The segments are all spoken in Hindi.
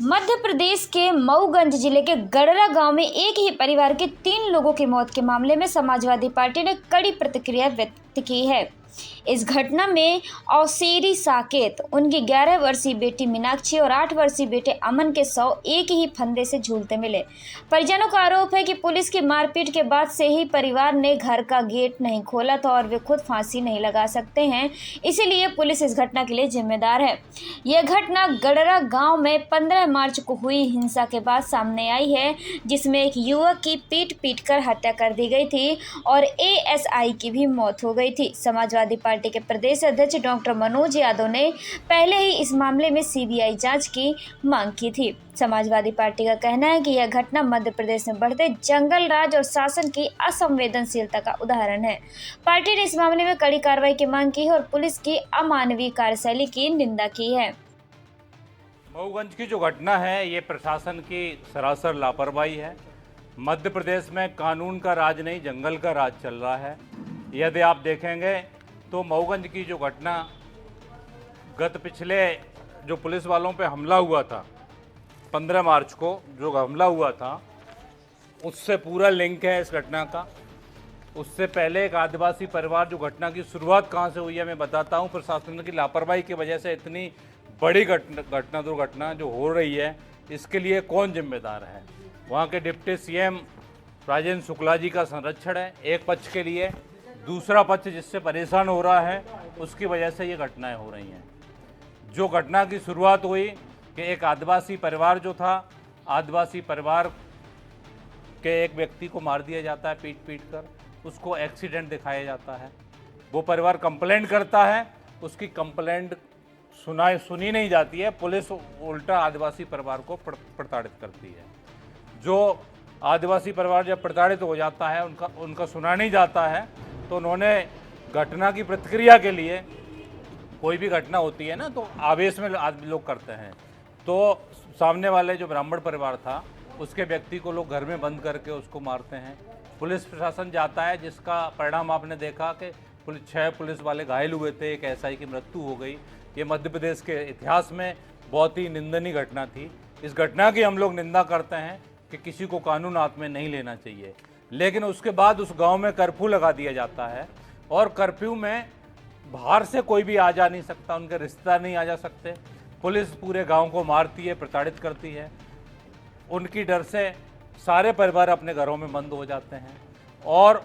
मध्य प्रदेश के मऊगंज जिले के गडरा गांव में एक ही परिवार के 3 लोगों की मौत के मामले में समाजवादी पार्टी ने कड़ी प्रतिक्रिया व्यक्त की है। इस घटना में औसेरी साकेत, उनकी 11 वर्षीय बेटी मीनाक्षी और 8 वर्षीय बेटे अमन के शव एक ही फंदे से झूलते मिले। परिजनों का आरोप है कि पुलिस की मारपीट के बाद से ही परिवार ने घर का गेट नहीं खोला था और वे खुद फांसी नहीं लगा सकते हैं, इसीलिए पुलिस इस घटना के लिए जिम्मेदार है। यह घटना गडरा गांव में 15 मार्च को हुई हिंसा के बाद सामने आई है, जिसमें एक युवक की पीट कर हत्या कर दी गई थी और एएसआई की भी मौत हो गई थी। समाजवादी पार्टी के प्रदेश अध्यक्ष डॉक्टर मनोज यादव ने पहले ही इस मामले में सीबीआई जांच की मांग की थी। समाजवादी पार्टी का कहना है कि यह घटना मध्य प्रदेश में बढ़ते जंगल राज और शासन की असंवेदनशीलता का उदाहरण है। पार्टी ने इस मामले में कड़ी कार्रवाई की मांग की है और पुलिस की अमानवीय कार्यशैली की निंदा की है। मऊगंज की जो घटना है ये प्रशासन की सरासर लापरवाही है। मध्य प्रदेश में कानून का राज नहीं, जंगल का राज चल रहा है। यदि आप देखेंगे तो मऊगंज की जो घटना पिछले जो पुलिस वालों पे हमला हुआ था 15 मार्च को जो हमला हुआ था, उससे पूरा लिंक है इस घटना का। उससे पहले एक आदिवासी परिवार, जो घटना की शुरुआत कहाँ से हुई है मैं बताता हूँ। प्रशासन की लापरवाही की वजह से इतनी बड़ी दुर्घटना जो हो रही है, इसके लिए कौन जिम्मेदार है? वहाँ के डिप्टी सीएम राजेंद्र शुक्ला जी का संरक्षण है एक पक्ष के लिए, दूसरा पक्ष जिससे परेशान हो रहा है उसकी वजह से ये घटनाएं हो रही हैं। जो घटना की शुरुआत हुई कि एक आदिवासी परिवार जो था, आदिवासी परिवार के एक व्यक्ति को मार दिया जाता है पीट कर, उसको एक्सीडेंट दिखाया जाता है। वो परिवार कंप्लेंट करता है, उसकी कंप्लेंट सुनी नहीं जाती है। पुलिस उल्टा आदिवासी परिवार को प्रताड़ित करती है। जो आदिवासी परिवार जब प्रताड़ित हो जाता है, उनका सुना नहीं जाता है, तो उन्होंने घटना की प्रतिक्रिया के लिए, कोई भी घटना होती है ना तो आवेश में आदमी लोग करते हैं, तो सामने वाले जो ब्राह्मण परिवार था उसके व्यक्ति को लोग घर में बंद करके उसको मारते हैं। पुलिस प्रशासन जाता है, जिसका परिणाम आपने देखा कि 6 पुलिस वाले घायल हुए थे, एक एसआई की मृत्यु हो गई। ये मध्य प्रदेश के इतिहास में बहुत ही निंदनीय घटना थी। इस घटना की हम लोग निंदा करते हैं कि किसी को कानून हाथ में नहीं लेना चाहिए, लेकिन उसके बाद उस गांव में कर्फ्यू लगा दिया जाता है और कर्फ्यू में बाहर से कोई भी आ जा नहीं सकता, उनके रिश्तेदार नहीं आ जा सकते। पुलिस पूरे गांव को मारती है, प्रताड़ित करती है। उनकी डर से सारे परिवार अपने घरों में बंद हो जाते हैं और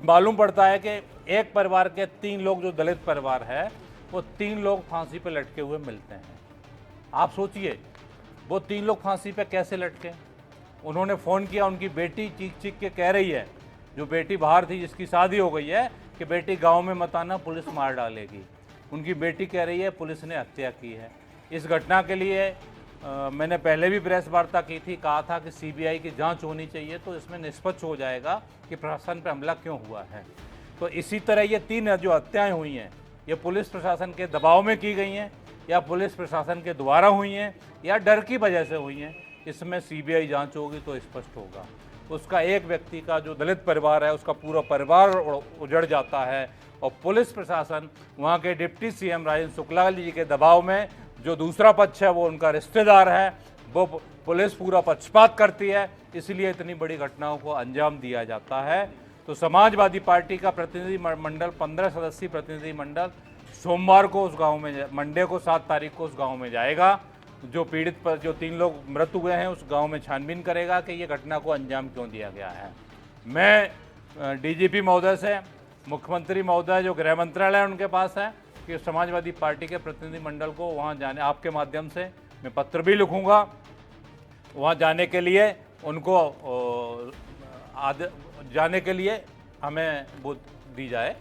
मालूम पड़ता है कि एक परिवार के 3 लोग, जो दलित परिवार है, वो 3 लोग फांसी पे लटके हुए मिलते हैं। आप सोचिए वो 3 लोग फांसी पे कैसे लटके। उन्होंने फ़ोन किया, उनकी बेटी चीख के कह रही है, जो बेटी बाहर थी जिसकी शादी हो गई है, कि बेटी गांव में मत आना, पुलिस मार डालेगी। उनकी बेटी कह रही है पुलिस ने हत्या की है। इस घटना के लिए मैंने पहले भी प्रेस वार्ता की थी, कहा था कि सीबीआई की जांच होनी चाहिए, तो इसमें निष्पक्ष हो जाएगा कि प्रशासन पर हमला क्यों हुआ है। तो इसी तरह ये 3 जो हत्याएँ हुई हैं, ये पुलिस प्रशासन के दबाव में की गई हैं या पुलिस प्रशासन के द्वारा हुई हैं या डर की वजह से हुई हैं, इसमें सीबीआई जांच होगी तो स्पष्ट होगा। उसका एक व्यक्ति का, जो दलित परिवार है, उसका पूरा परिवार उजड़ जाता है और पुलिस प्रशासन, वहाँ के डिप्टी सीएम राजेंद्र शुक्ला जी के दबाव में, जो दूसरा पक्ष है वो उनका रिश्तेदार है, वो पुलिस पूरा पक्षपात करती है, इसलिए इतनी बड़ी घटनाओं को अंजाम दिया जाता है। तो समाजवादी पार्टी का प्रतिनिधि मंडल, 15 सदस्यीय प्रतिनिधि मंडल सोमवार को उस गांव में, मंडे को 7 तारीख को उस गांव में जाएगा। जो पीड़ित पर जो 3 लोग मृत हुए हैं, उस गांव में छानबीन करेगा कि ये घटना को अंजाम क्यों दिया गया है। मैं डीजीपी महोदय से, मुख्यमंत्री महोदय जो गृह मंत्रालय उनके पास है, कि समाजवादी पार्टी के प्रतिनिधि मंडल को वहाँ जाने, आपके माध्यम से मैं पत्र भी लिखूँगा, वहाँ जाने के लिए उनको जाने के लिए हमें वो दी जाए,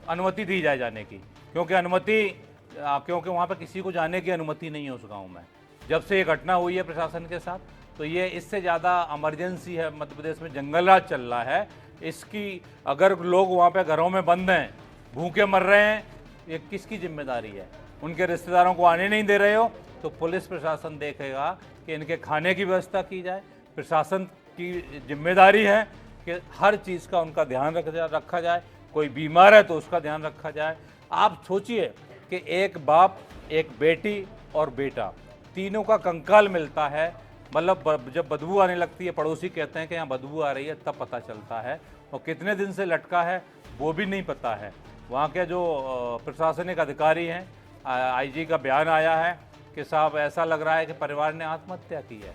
अनुमति दी जाए जाने की, क्योंकि वहाँ पर किसी को जाने की अनुमति नहीं है उस गांव में। जब से ये घटना हुई है प्रशासन के साथ, तो ये इससे ज़्यादा इमरजेंसी है। मध्य प्रदेश में जंगल राज चल रहा है, इसकी अगर लोग वहाँ पे घरों में बंद हैं, भूखे मर रहे हैं, ये किसकी जिम्मेदारी है? उनके रिश्तेदारों को आने नहीं दे रहे हो तो पुलिस प्रशासन देखेगा कि इनके खाने की व्यवस्था की जाए। प्रशासन की जिम्मेदारी है कि हर चीज़ का उनका ध्यान रखा जाए। कोई बीमार है तो उसका ध्यान रखा जाए। आप सोचिए कि एक बाप, एक बेटी और बेटा, तीनों का कंकाल मिलता है। मतलब जब बदबू आने लगती है, पड़ोसी कहते हैं कि यहाँ बदबू आ रही है, तब पता चलता है। और कितने दिन से लटका है वो भी नहीं पता है। वहाँ के जो प्रशासनिक अधिकारी हैं, आईजी का बयान आया है कि साहब ऐसा लग रहा है कि परिवार ने आत्महत्या की है।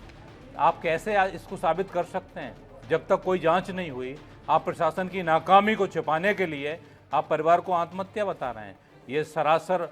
आप कैसे इसको साबित कर सकते हैं? जब तक कोई जांच नहीं हुई, आप प्रशासन की नाकामी को छिपाने के लिए आप परिवार को आत्महत्या बता रहे हैं। ये सरासर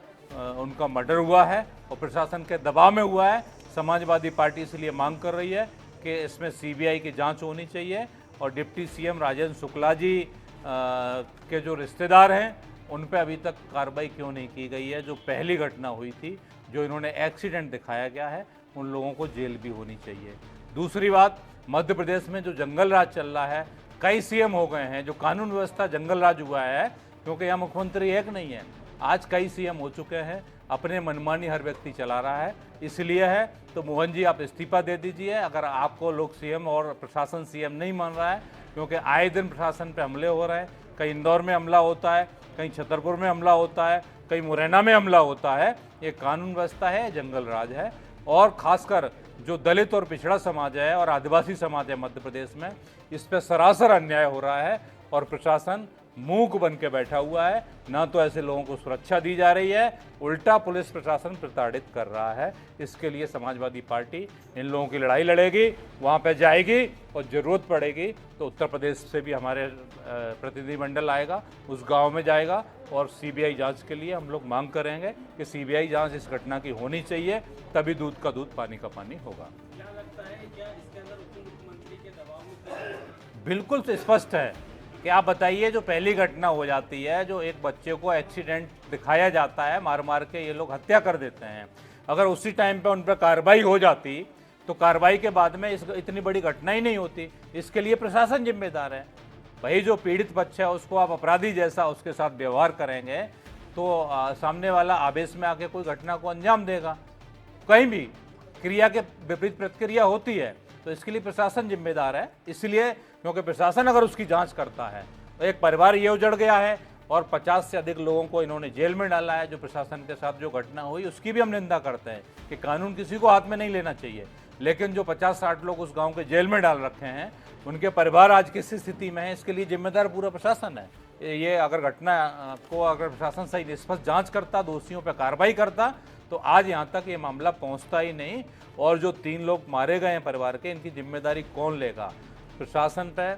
उनका मर्डर हुआ है और प्रशासन के दबाव में हुआ है। समाजवादी पार्टी इसलिए मांग कर रही है कि इसमें सीबीआई की जांच होनी चाहिए और डिप्टी सीएम राजेंद्र शुक्ला जी के जो रिश्तेदार हैं उन पर अभी तक कार्रवाई क्यों नहीं की गई है। जो पहली घटना हुई थी, जो इन्होंने एक्सीडेंट दिखाया गया है, उन लोगों को जेल भी होनी चाहिए। दूसरी बात, मध्य प्रदेश में जो जंगल राज चल रहा है, कई सीएम हो गए हैं, जो कानून व्यवस्था जंगल राज हुआ है, क्योंकि यहाँ मुख्यमंत्री एक नहीं है, आज कई सीएम हो चुके हैं। अपने मनमानी हर व्यक्ति चला रहा है, इसलिए है। तो मोहन जी, आप इस्तीफा दे दीजिए अगर आपको लोग सीएम और प्रशासन सीएम नहीं मान रहा है, क्योंकि आए दिन प्रशासन पे हमले हो रहे हैं। कहीं इंदौर में हमला होता है, कहीं छतरपुर में हमला होता है, कहीं मुरैना में हमला होता है। ये कानून व्यवस्था है, जंगल राज है। और खासकर जो दलित और पिछड़ा समाज है और आदिवासी समाज है मध्य प्रदेश में, इस पर सरासर अन्याय हो रहा है और प्रशासन मूक बन के बैठा हुआ है। ना तो ऐसे लोगों को सुरक्षा दी जा रही है, उल्टा पुलिस प्रशासन प्रताड़ित कर रहा है। इसके लिए समाजवादी पार्टी इन लोगों की लड़ाई लड़ेगी, वहाँ पे जाएगी और ज़रूरत पड़ेगी तो उत्तर प्रदेश से भी हमारे प्रतिनिधिमंडल आएगा, उस गांव में जाएगा और सीबीआई जांच के लिए हम लोग मांग करेंगे कि सीबीआई जांच इस घटना की होनी चाहिए, तभी दूध का दूध पानी का पानी होगा। क्या लगता है, क्या इसके अंदर उप मुख्यमंत्री के दबाव में बिल्कुल स्पष्ट है कि आप बताइए, जो पहली घटना हो जाती है, जो एक बच्चे को एक्सीडेंट दिखाया जाता है, मार मार के ये लोग हत्या कर देते हैं, अगर उसी टाइम पे उन पर कार्रवाई हो जाती तो कार्रवाई के बाद में इतनी बड़ी घटना ही नहीं होती। इसके लिए प्रशासन जिम्मेदार है। भाई, जो पीड़ित बच्चा है उसको आप अपराधी जैसा उसके साथ व्यवहार करेंगे तो सामने वाला आवेश में आके कोई घटना को अंजाम देगा। कहीं भी क्रिया के विपरीत प्रतिक्रिया होती है, तो इसके लिए प्रशासन जिम्मेदार है। इसलिए क्योंकि प्रशासन अगर उसकी जांच करता है, तो एक परिवार ये उजड़ गया है और 50 से अधिक लोगों को इन्होंने जेल में डाला है। जो प्रशासन के साथ जो घटना हुई उसकी भी हम निंदा करते हैं कि कानून किसी को हाथ में नहीं लेना चाहिए, लेकिन जो 50-60 लोग उस गांव के जेल में डाल रखे हैं, उनके परिवार आज किस स्थिति में है, इसके लिए जिम्मेदार पूरा प्रशासन है। ये अगर घटना को अगर प्रशासन सही निष्पक्ष जांच करता, दोषियों पर कार्रवाई करता, तो आज यहाँ तक ये मामला पहुँचता ही नहीं। और जो 3 लोग मारे गए हैं परिवार के, इनकी जिम्मेदारी कौन लेगा? प्रशासन पे